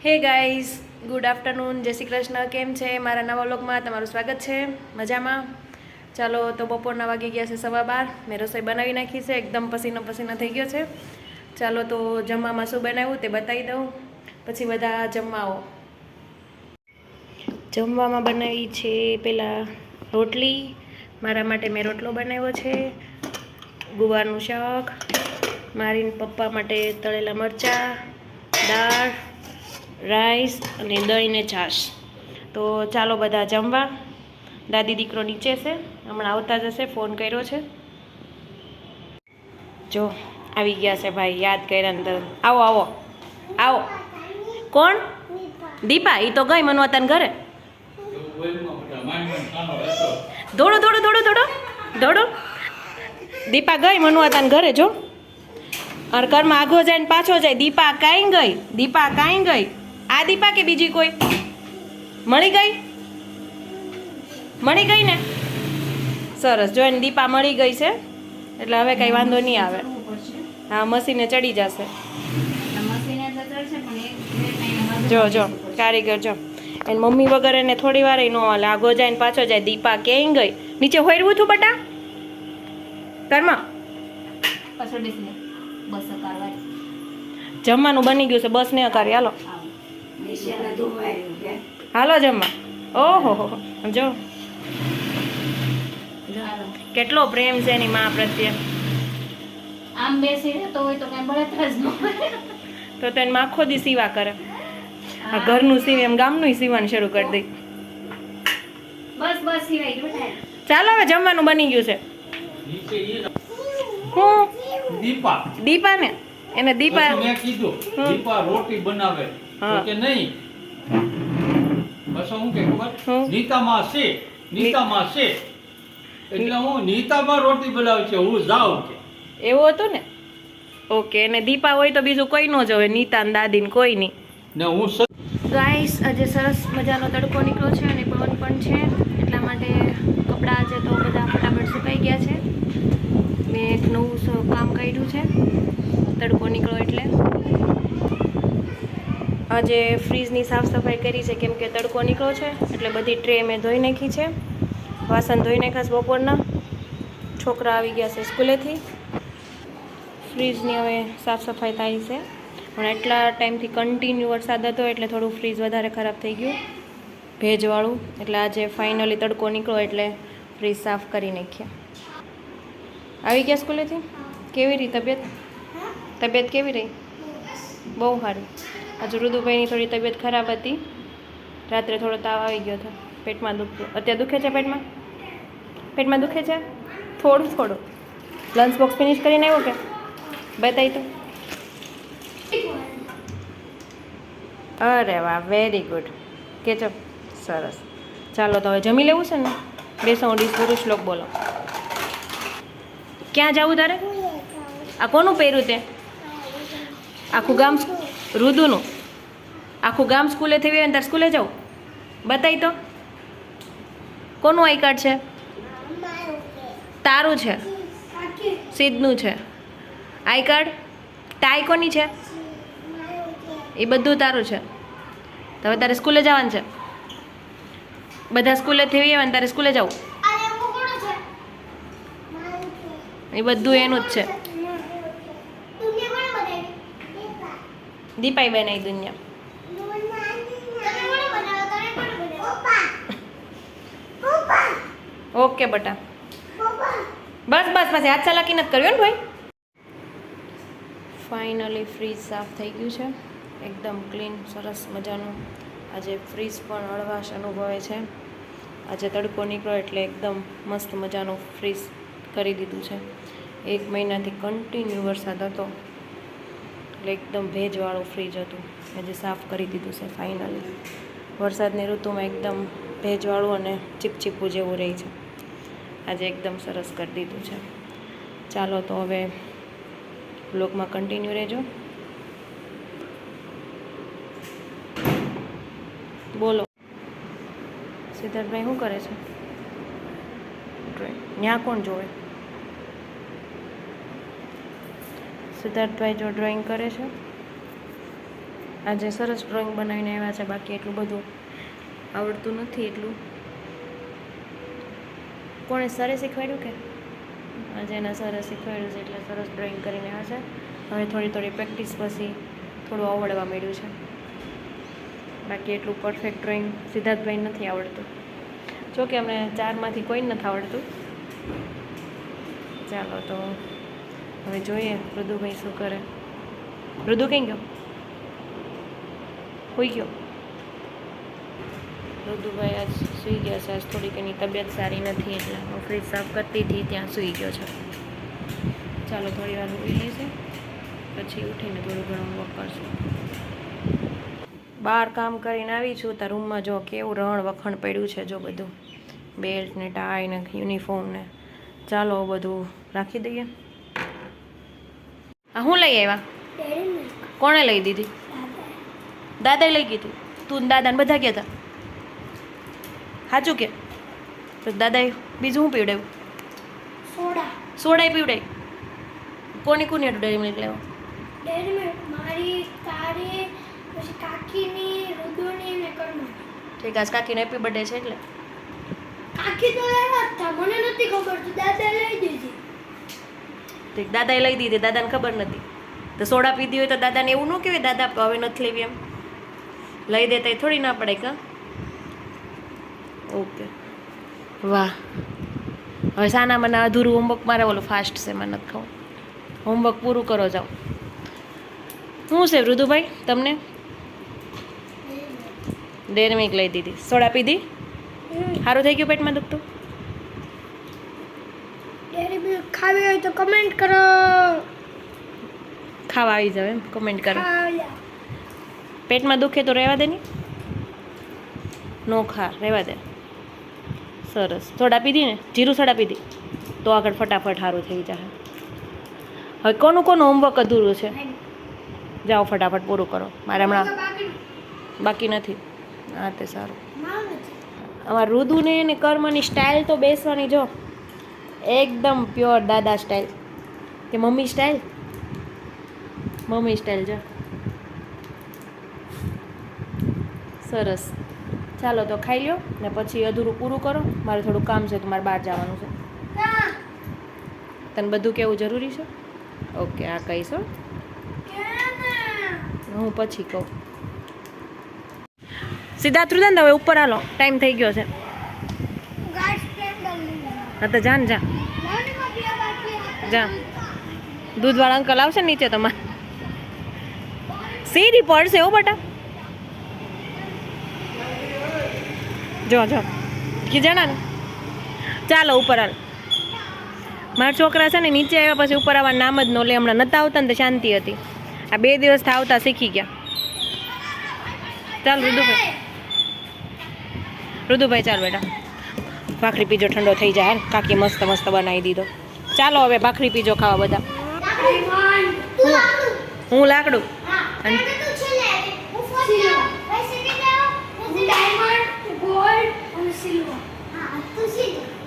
Hey guys, good afternoon, જય શ્રી કૃષ્ણ. કેમ છે? મારા નવા વ્લોગમાં તમારું સ્વાગત છે. મજામાં? ચાલો તો બપોરના વાગી ગયા છે 12:15. મેં રસોઈ બનાવી નાખી છે, એકદમ પસીનો પસીનો થઈ ગયો છે. ચાલો તો જમવામાં શું બનાવ્યું તે બતાવી દઉં, પછી બધા જમવા આવો. જમવામાં બનાવી છે પહેલાં રોટલી. મારા માટે મેં રોટલો બનાવ્યો છે, ગુવારનું શાક, મારી પપ્પા માટે તળેલા મરચાં, દાળ, રાઈસ અને દહીં ને છાશ. તો ચાલો બધા જમવા. દાદી દીકરો નીચે છે, હમણાં આવતા જશે, ફોન કર્યો છે. જો આવી ગયા છે ભાઈ, યાદ કર્યા અંદર. આવો આવો આવો. કોણ? દીપા. એ તો ગઈ મનવતાને ઘરે. દોડો દોડો દોડો દોડો દોડો. દીપા ગઈ મનવતાને ઘરે. જો અર ઘરમાં આગો જાય ને પાછો જાય. દીપા કાંઈ ગઈ? દીપા કાંઈ ગઈ? આ દીપા કે બીજી કોઈ? મળી ગઈ? મળી ગઈ ને? સરસ. જો એને દીપા મળી ગઈ છે એટલે હવે કઈ વાંધો નહીં આવે. હા, મશીને ચડી જશે. જો જો કારીગર જો, એની મમ્મી વગર એને થોડી વાર ન હાલે. આગો જાય ને પાછો જાય. દીપા ક્યાંય ગઈ? નીચે હોયરવું છું બટા ઘરમાં. જમવાનું બની ગયું છે, બસ ને કરી. હાલો હાલો જમવા. ઓહો હો, જો કેટલો પ્રેમ છે એની માં પ્રત્યે. આમ બેસી રહેતો હોય તો કઈ બળતરા જ ન હોય. તો એને માં આખો દી સીવા કરે. આ ઘરનું સીવે એમ ગામનું સીવાનું શરૂ કરી દઈ. બસ બસ સિવાય બેઠા. ચાલો હવે જમવાનું બની ગયું છે. હું દીપા ને એને દીપા મેં કીધું દીપા રોટી બનાવે તો કે નહીં. બસ હું કે ખબર નીતામાં છે, નીતામાં છે એટલે હું નીતામાં રોટી બનાવે છે, હું જાઉં કે એવું હતું ને. ઓકે. અને દીપા હોય તો બીજું કોઈ ન જોવે, નીતા ને દાદી ને કોઈ નહીં. ને હું ગાઈસ, આજે સરસ મજાનો તડકો નીકળ્યો છે અને પવન પણ છે, એટલા માટે કપડાં આજે તો બધા ફટાફટ સુકાઈ ગયા છે. મેં એક નવું કામ કર્યું છે તડકો નીકળ્યો એટલે. આજે ફ્રીજની સાફ સફાઈ કરી છે, કેમ કે તડકો નીકળ્યો છે એટલે બધી ટ્રે મેં ધોઈ નાખી છે. વાસણ ધોઈ નાખ્યા છે બપોરના. છોકરા આવી ગયા છે સ્કૂલેથી. ફ્રીજની હવે સાફ સફાઈ થાય છે, પણ એટલા ટાઈમથી કન્ટિન્યુ વરસાદ હતો એટલે થોડું ફ્રીજ વધારે ખરાબ થઈ ગયું, ભેજવાળું. એટલે આજે ફાઇનલી તડકો નીકળ્યો એટલે ફ્રીજ સાફ કરી નાખ્યા. આવી ગયા સ્કૂલેથી? કેવી રહી તબિયત? તબિયત કેવી રહી? બહુ સારી. આજે રુદુભાઈની થોડી તબિયત ખરાબ હતી, રાત્રે થોડો તાવ આવી ગયો હતો, પેટમાં દુખતું. અત્યારે દુખે છે પેટમાં? પેટમાં દુખે છે થોડું થોડું. લંચ બોક્સ ફિનિશ કરીને આવ્યો કે? બતાવી તો. અરે વાહ, વેરી ગુડ. કેચપ સરસ. ચાલો તો હવે જમી લેવું છે ને? બેસો, ડીશ પુરુષ શ્લોક બોલો. ક્યાં જવું તારે? આ કોનું પહેર્યું તે? આખું ગામ રુદુનું આખું ગામ સ્કૂલેથી આવે ને તારે સ્કૂલે જવું? બતાવી તો. કોનું આઈ કાર્ડ છે? તારું છે? સિદ્ધનું છે આઈ કાર્ડ? ટાઈ કોની છે? એ બધું તારું છે. તો હવે તારે સ્કૂલે જવાનું છે. બધા સ્કૂલેથી આવે ને તારે સ્કૂલે જવું? એ બધું એનું જ છે. દીપાઈ બનાવી દુનિયા. ઓકે બટા. બસ બસ બસ, હાથ ચાલાકી નથી કર્યો ને ભાઈ. ફાઇનલી ફ્રીજ સાફ થઈ ગયું છે, એકદમ ક્લીન સરસ મજાનું. આજે ફ્રીજ પણ હળવાશ અનુભવે છે. આજે તડકો નીકળ્યો એટલે એકદમ મસ્ત મજાનું ફ્રીજ કરી દીધું છે. 1 મહિનાથી કન્ટિન્યુ વરસાદ હતો એટલે એકદમ ભેજવાળું ફ્રીજ હતું. આજે સાફ કરી દીધું છે ફાઇનલી. વરસાદની ઋતુમાં એકદમ ભેજવાળું અને ચીપચીપું જેવું રહે છે. આજે એકદમ સરસ કરી દીધું છે. ચાલો તો હવે બ્લોગમાં કન્ટિન્યુ રહેજો. બોલો સિદ્ધાર્થભાઈ શું કરે છે? ત્યાં કોણ જોવે? સિદ્ધાર્થભાઈ જો ડ્રોઈંગ કરે છે. આજે સરસ ડ્રોઈંગ બનાવીને આવ્યા છે, બાકી એટલું બધું આવડતું નથી એટલું. કોણે સરે શીખવાડ્યું કે? આજે એના સરે શીખવાડ્યું છે એટલે સરસ ડ્રોઈંગ કરીને આવ્યા છે. હવે થોડી થોડી પ્રેક્ટિસ પછી થોડું આવડવા માંડ્યું છે, બાકી એટલું પરફેક્ટ ડ્રોઈંગ સિદ્ધાર્થભાઈ નથી આવડતું. જોકે અમને 4માંથી કોઈ નથી આવડતું. ચાલો તો હવે જોઈએ ઋદુભાઈ શું કરે. ઋદુ કઈ ગયો? હોઈ ગયો? ઋદુભાઈ આજ સૂઈ ગયા છે. આજ થોડીક એની તબિયત સારી નથી એટલે હું ફ્રીજ સાફ કરતી હતી ત્યાં સૂઈ ગયો છે. ચાલો થોડી વાર ઊંઘી લઈશે, પછી ઉઠીને થોડું ઘણું વોક કરશું. બહાર કામ કરીને આવી છું તો રૂમમાં જો કેવું રણ વખણ પડ્યું છે. જો બધું બેલ્ટ ને ટાઈ ને યુનિફોર્મ ને. ચાલો બધું રાખી દઈએ. આ હું લઈ આવ્યા? કોણે લઈ દીધી? દાદાએ લઈ ગઈ હતી. તું દાદાને બધા ગયા હતા સાચું કે? તો દાદાએ બીજું શું પીવડાવ્યું? સોડા પીવડાવી. કોની કોની હતું ડેરી મિલ્ક લેવા? ઠીક આજ કાકીનો હેપી બર્થડે છે એટલે ઠીક દાદાએ લઈ દીધી. દાદાને ખબર નથી તો સોડા પીધી હોય તો દાદાને એવું ન કહેવાય દાદા હવે નથી લેવી એમ. લઈ દેતા એ થોડી ના પડે કા? ઓકે વાહ. હવે સાના મને અધૂરું હોમવર્ક મારે ઓલું ફાસ્ટ છે, મને નથી ખાવું. હોમવર્ક પૂરું કરો જાઓ. શું છે ઋદુભાઈ તમને? ડેરી મિલ્ક લઈ દીધી. સોડા પીધી? સારું થઈ ગયું પેટમાં દુખતું? ડેરી મિલ્ક ખાવી હોય તો કમેન્ટ કરો. ખાવા આવી જાવ એમ કમેન્ટ કરો. પેટમાં દુખે તો રહેવા દે ને, નો ખા રહેવા દે. સરસ. સોડા પીધી ને? જીરું સોડા પીધી તો આગળ ફટાફટ સારું થઈ જાય. હવે કોનું હોમવર્ક અધૂરું છે? જાઓ ફટાફટ પૂરું કરો. મારે હમણાં બાકી નથી. હા તે સારું. અમારા રુદુને ને કર્મની સ્ટાઇલ તો બેસવાની જો એકદમ પ્યોર દાદા સ્ટાઇલ કે મમ્મી સ્ટાઇલ. મમ્મી સ્ટાઇલ જો સરસ. ચાલો તો ખાઈ લો ને પછી અધૂરું પૂરું કરો. મારે થોડું કામ છે તો મારે બહાર જવાનું છે. તને બધું કેવું જરૂરી છે? ઓકે આ કહીશ હો. હું પછી કહું. સિદ્ધાર્થ રુદન હવે ઉપર હાલો, ટાઈમ થઈ ગયો છે. હા તો જા ને જા જા. દૂધવાળા અંકલ આવશે નીચે તમારે. સીધી પડશે હો બટા. જો જો કીધા ને. ચાલો ઉપર હાલ. મારા છોકરા છે ને નીચે આવ્યા પછી ઉપર આવવા નામ જ ન લે. હમણાં નતા આવતા ને તો શાંતિ હતી. આ 2 દિવસથી આવતા શીખી ગયા. ચાલ ઋદુભાઈ ચાલ બેટા ભાખરી પીજો, ઠંડો થઈ જાય. કાકી મસ્ત મસ્ત બનાવી દીધો. ચાલો હવે ભાખરી પીજો ખાવા બધા. હું લાકડું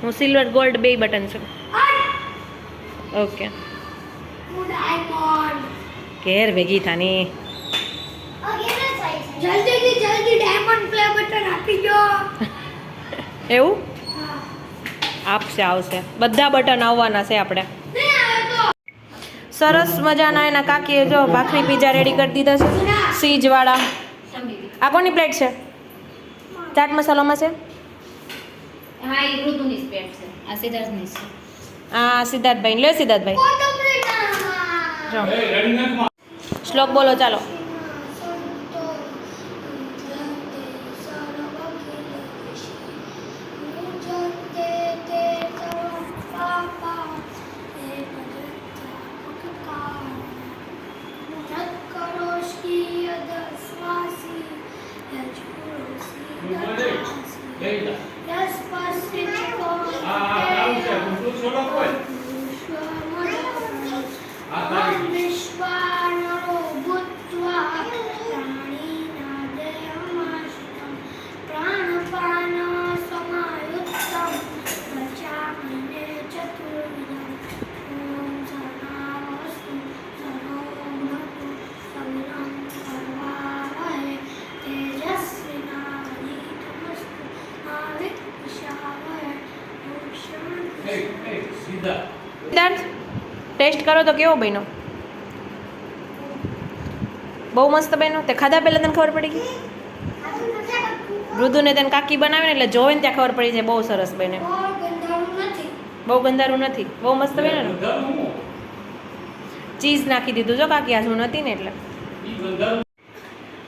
હું સિલ્વર ગોલ્ડ 2 બટન છે. ઓકે કેર ભેગી થાની. જલ્દી ડાયમંડ પ્લે બટન આપી દો. એવું આપશે આવશે. બધા બટન આવવાના છે આપણે. સરસ મજાના એના કાકીએ જો ભાખરી પીઝા રેડી કરી દીધા છે સીજવાળા. આ કોની પ્લેટ છે? ચાટ મસાલામાં છે. હા એ ઋતુની સ્પેટ છે. આ સિદ્ધાર્થની છે. આ સિદ્ધાર્થભાઈ લે. સિદ્ધાર્થભાઈ જો શ્લોક બોલો ચાલો. ટેસ્ટ કરો તો કેવો બન્યો? બહુ મસ્ત બન્યો. તે ખાધા પહેલાં તને ખબર પડી ગઈ? મૃદુને તને કાકી બનાવે ને એટલે જોવે ને ત્યાં ખબર પડી જાય બહુ સરસ બને. બહુ ગંધારું નથી, બહુ મસ્ત બન્યો ને. ચીઝ નાખી દીધું જો કાકી આજુ નથી ને એટલે.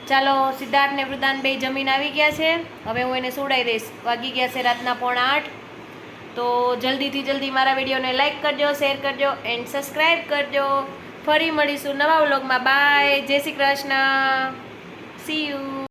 ચાલો સિદ્ધાર્થ ને વૃદ્ધાન બે જમીન આવી ગયા છે. હવે હું એને સુવડાવી દઈશ. વાગી ગયા છે રાતના 7:45. તો જલ્દીથી જલ્દી મારા વિડીયોને લાઈક કરજો, શેર કરજો એન્ડ સબસ્ક્રાઈબ કરજો. ફરી મળીશું નવા વ્લોગમાં. બાય, જય શ્રી કૃષ્ણ, સી યુ.